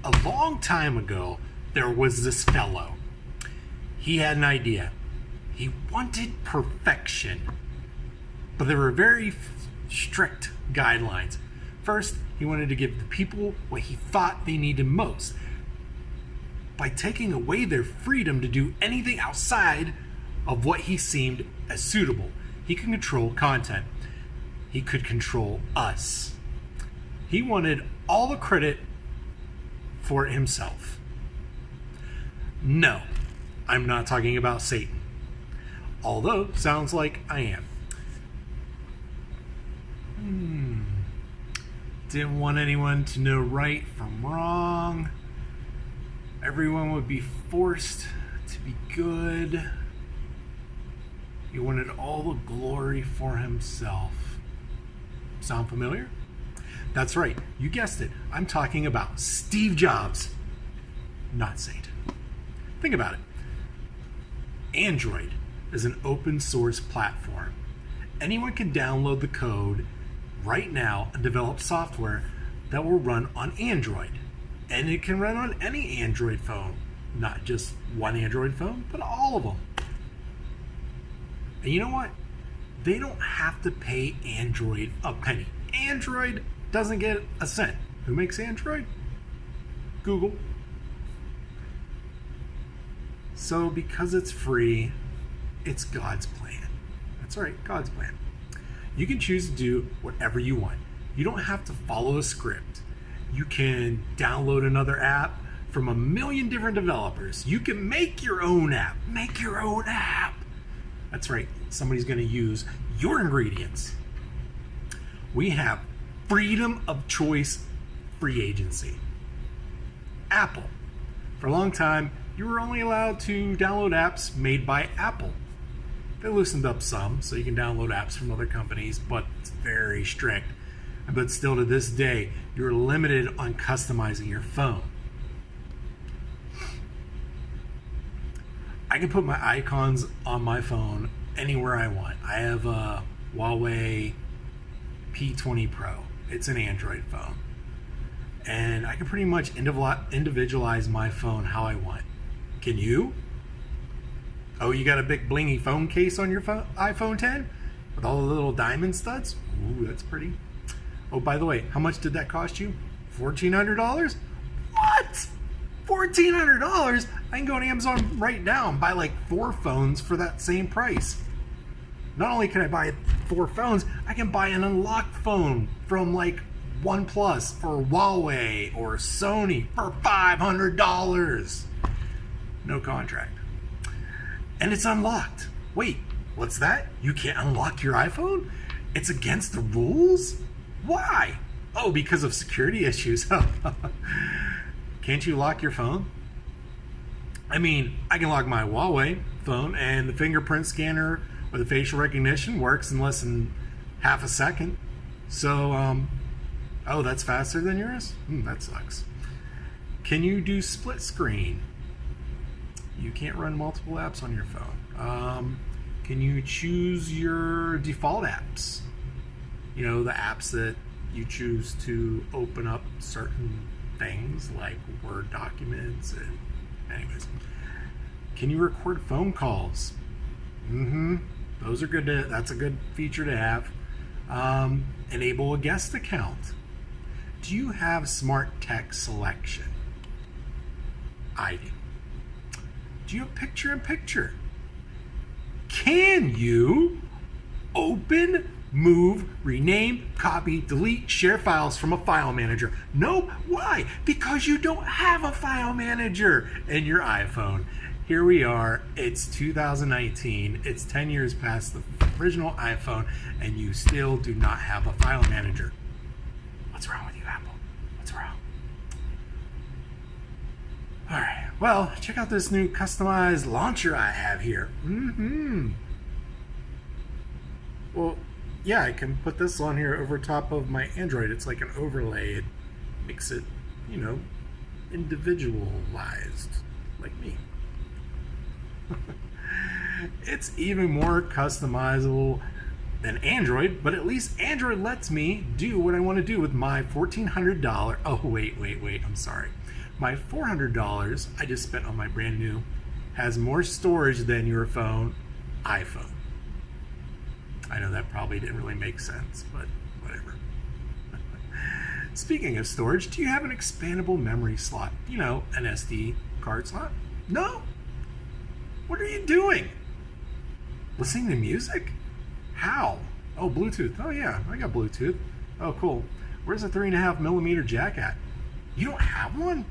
a long time ago, there was this fellow. He had an idea. He wanted perfection, but there were very strict guidelines. First, he wanted to give the people what he thought they needed most. By taking away their freedom to do anything outside of what he seemed as suitable, he could control content. He could control us. He wanted all the credit for himself. No, I'm not talking about Satan. Although, sounds like I am. Didn't want anyone to know right from wrong. Everyone would be forced to be good. He wanted all the glory for himself. Sound familiar? That's right, you guessed it. I'm talking about Steve Jobs, not Satan. Think about it. Android is an open source platform. Anyone can download the code right now and develop software that will run on Android. And it can run on any Android phone. Not just one Android phone, but all of them. And you know what? They don't have to pay Android a penny. Android doesn't get a cent. Who makes Android? Google. So because it's free, it's God's plan. That's right, God's plan. You can choose to do whatever you want. You don't have to follow a script. You can download another app from a million different developers. You can make your own app. Make your own app. That's right, somebody's going to use your ingredients. We have freedom of choice, free agency. Apple. For a long time, you were only allowed to download apps made by Apple. They loosened up some, so you can download apps from other companies, but it's very strict. But still to this day, you're limited on customizing your phone. I can put my icons on my phone anywhere I want. I have a Huawei P20 Pro. It's an Android phone. And I can pretty much individualize my phone how I want. Can you? Oh, you got a big blingy phone case on your iPhone 10? With all the little diamond studs? Ooh, that's pretty. Oh, by the way, how much did that cost you? $1,400? What? $1,400? I can go on Amazon right now and buy like 4 phones for that same price. Not only can I buy 4 phones, I can buy an unlocked phone from like OnePlus or Huawei or Sony for $500. No contract. And it's unlocked. Wait, what's that? You can't unlock your iPhone? It's against the rules? Why? Oh, because of security issues. Can't you lock your phone? I mean, I can lock my Huawei phone, and the fingerprint scanner with the facial recognition works in less than half a second. So, oh, that's faster than yours? That sucks. Can you do split screen? You can't run multiple apps on your phone. Can you choose your default apps? You know, the apps that you choose to open up certain things like Word documents and anyways. Can you record phone calls? Those are good that's a good feature to have. Enable a guest account. Do you have smart text selection? I do. Do you have picture-in-picture? Can you open, move, rename, copy, delete, share files from a file manager? No. Why? Because you don't have a file manager in your iPhone. Here we are. It's 2019. It's 10 years past the original iPhone, and you still do not have a file manager. What's wrong with you, Apple? What's wrong? All right. Well, check out this new customized launcher I have here. Well, yeah, I can put this on here over top of my Android. It's like an overlay. It makes it, you know, individualized, like me. It's even more customizable than Android, but at least Android lets me do what I want to do with my $1,400. Oh, wait, I'm sorry. My $400 I just spent on my brand new has more storage than your phone iPhone. I know that probably didn't really make sense, but whatever. Speaking of storage, do you have an expandable memory slot? You know, an SD card slot? No? What are you doing? Listening to music? How? Oh, Bluetooth. Oh yeah, I got Bluetooth. Oh, cool. Where's the 3.5mm jack at? You don't have one?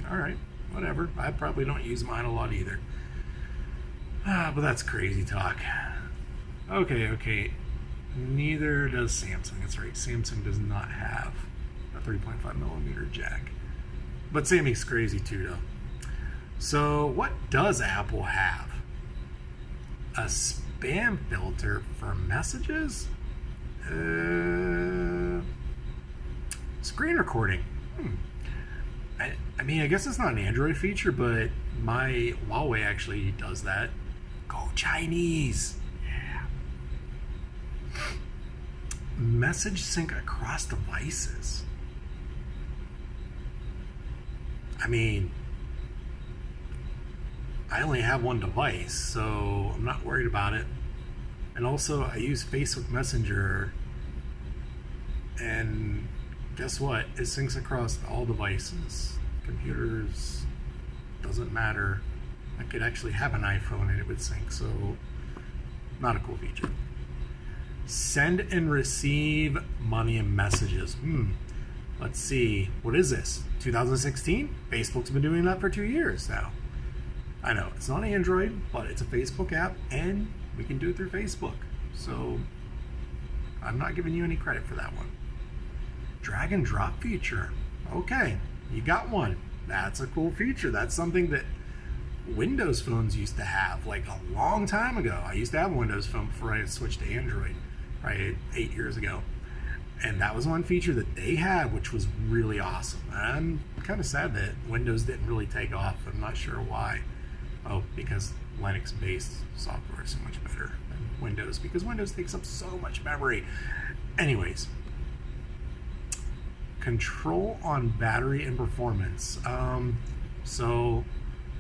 All right, whatever. I probably don't use mine a lot either. But that's crazy talk. Okay. Neither does Samsung. That's right. Samsung does not have a 3.5mm jack. But Sammy's crazy too, though. So what does Apple have? A spam filter for messages? Screen recording. I mean, I guess it's not an Android feature, but my Huawei actually does that. Go Chinese! Yeah. Message sync across devices. I mean, I only have one device, so I'm not worried about it. And also, I use Facebook Messenger, and guess what? It syncs across all devices. Computers, doesn't matter. I could actually have an iPhone and it would sync, so not a cool feature. Send and receive money and messages. Let's see. What is this? 2016? Facebook's been doing that for 2 years now. I know, it's not Android, but it's a Facebook app, and we can do it through Facebook. So I'm not giving you any credit for that one. Drag and drop feature. Okay, you got one. That's a cool feature. That's something that Windows phones used to have like a long time ago. I used to have a Windows phone before I switched to Android, probably 8 years ago. And that was one feature that they had, which was really awesome. I'm kind of sad that Windows didn't really take off. I'm not sure why. Oh, because Linux-based software is so much better than Windows, because Windows takes up so much memory. Anyways, control on battery and performance. So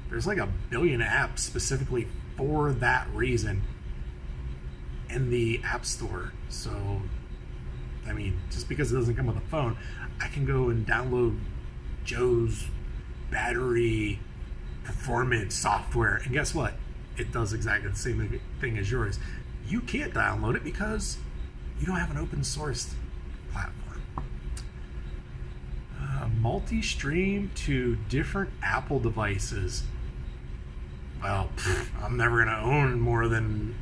there's like 1 billion apps specifically for that reason in the App Store. So, I mean, just because it doesn't come with a phone, I can go and download Joe's battery performance software, and guess what? It does exactly the same thing as yours. You can't download it because you don't have an open source platform. Multi-stream to different Apple devices. Well, I'm never going to own more than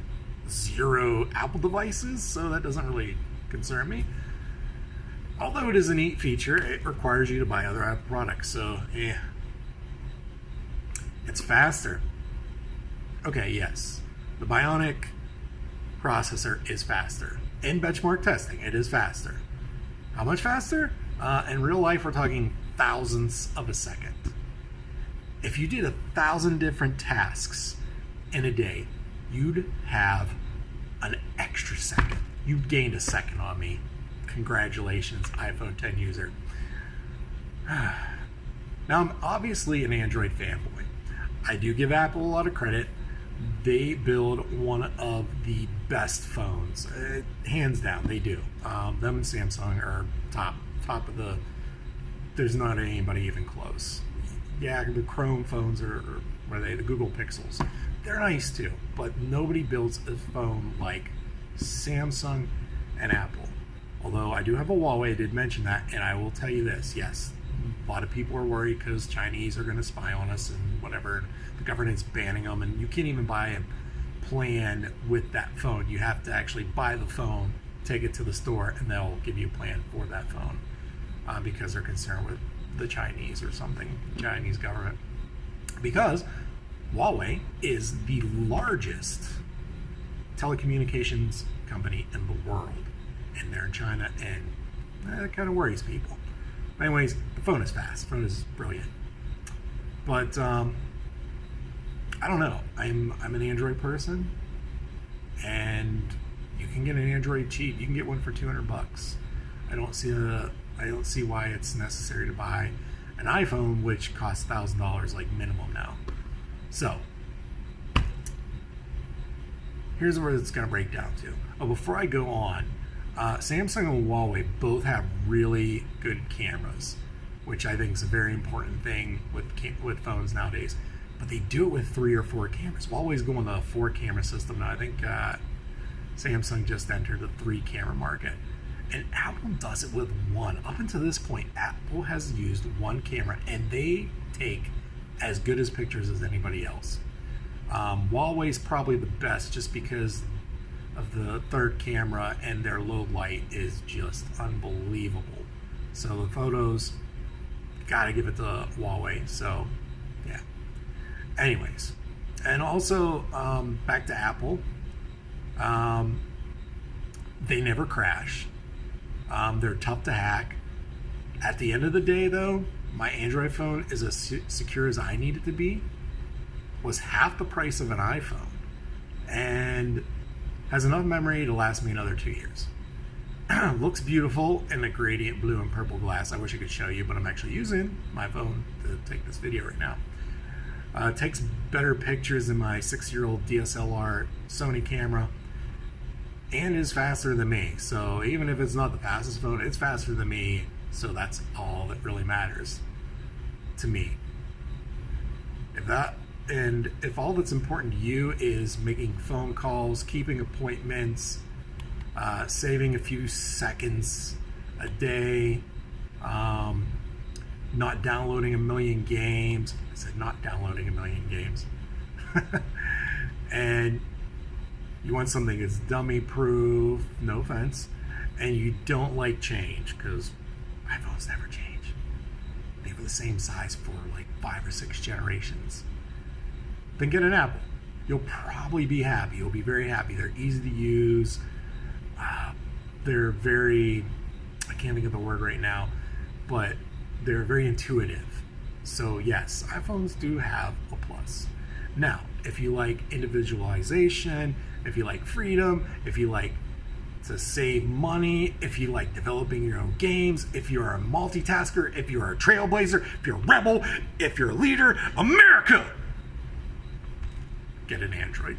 0 Apple devices, so that doesn't really concern me. Although it is a neat feature, it requires you to buy other Apple products, so yeah. It's faster. Okay, yes. The Bionic processor is faster. In benchmark testing, it is faster. How much faster? In real life, we're talking thousandths of a second. If you did 1,000 different tasks in a day, you'd have an extra second. You've gained a second on me. Congratulations, iPhone 10 user. Now, I'm obviously an Android fanboy. I do give Apple a lot of credit. They build one of the best phones. Hands down, they do. Them and Samsung are top of the... There's not anybody even close. Yeah, the Chrome phones are the Google Pixels. They're nice too, but nobody builds a phone like Samsung and Apple. Although I do have a Huawei, I did mention that, and I will tell you this, yes, a lot of people are worried because Chinese are going to spy on us and whatever. The government's banning them, and you can't even buy a plan with that phone. You have to actually buy the phone, take it to the store, and they'll give you a plan for that phone because they're concerned with the Chinese or something, Chinese government. Because Huawei is the largest telecommunications company in the world, and they're in China, and that kind of worries people. But anyways, the phone is fast. The phone is brilliant. But I don't know. I'm an Android person, and you can get an Android cheap. You can get one for $200. I don't see why it's necessary to buy an iPhone, which costs $1,000 like minimum now. So here's where it's going to break down to. Oh, before I go on, Samsung and Huawei both have really good cameras, which I think is a very important thing with phones nowadays. But they do it with 3 or 4 cameras. Huawei's going the 4-camera system now. I think Samsung just entered the 3-camera market. And Apple does it with 1. Up until this point, Apple has used 1 camera, and they take as good as pictures as anybody else. Huawei's probably the best just because of the 3rd camera, and their low light is just unbelievable. So the photos, gotta give it to Huawei. So yeah. Anyways, and also back to Apple, they never crash. They're tough to hack. At the end of the day, though, my Android phone is as secure as I need it to be. Was half the price of an iPhone, and has enough memory to last me another 2 years. Looks beautiful in the gradient blue and purple glass. I wish I could show you, but I'm actually using my phone to take this video right now. Takes better pictures than my 6-year-old DSLR Sony camera, and is faster than me. So even if it's not the fastest phone, it's faster than me. So that's all that really matters to me. If all that's important to you is making phone calls, keeping appointments, saving a few seconds a day, not downloading a million games. I said not downloading a million games. And you want something that's dummy proof, no offense, and you don't like change, because iPhones never change. They were the same size for like 5 or 6 generations. Then get an Apple. You'll probably be happy. You'll be very happy. They're easy to use. They're very, I can't think of the word right now, but they're very intuitive. So yes, iPhones do have a plus. Now, if you like individualization, if you like freedom, if you like to save money, if you like developing your own games, if you're a multitasker, if you're a trailblazer, if you're a rebel, if you're a leader, America! Get an Android.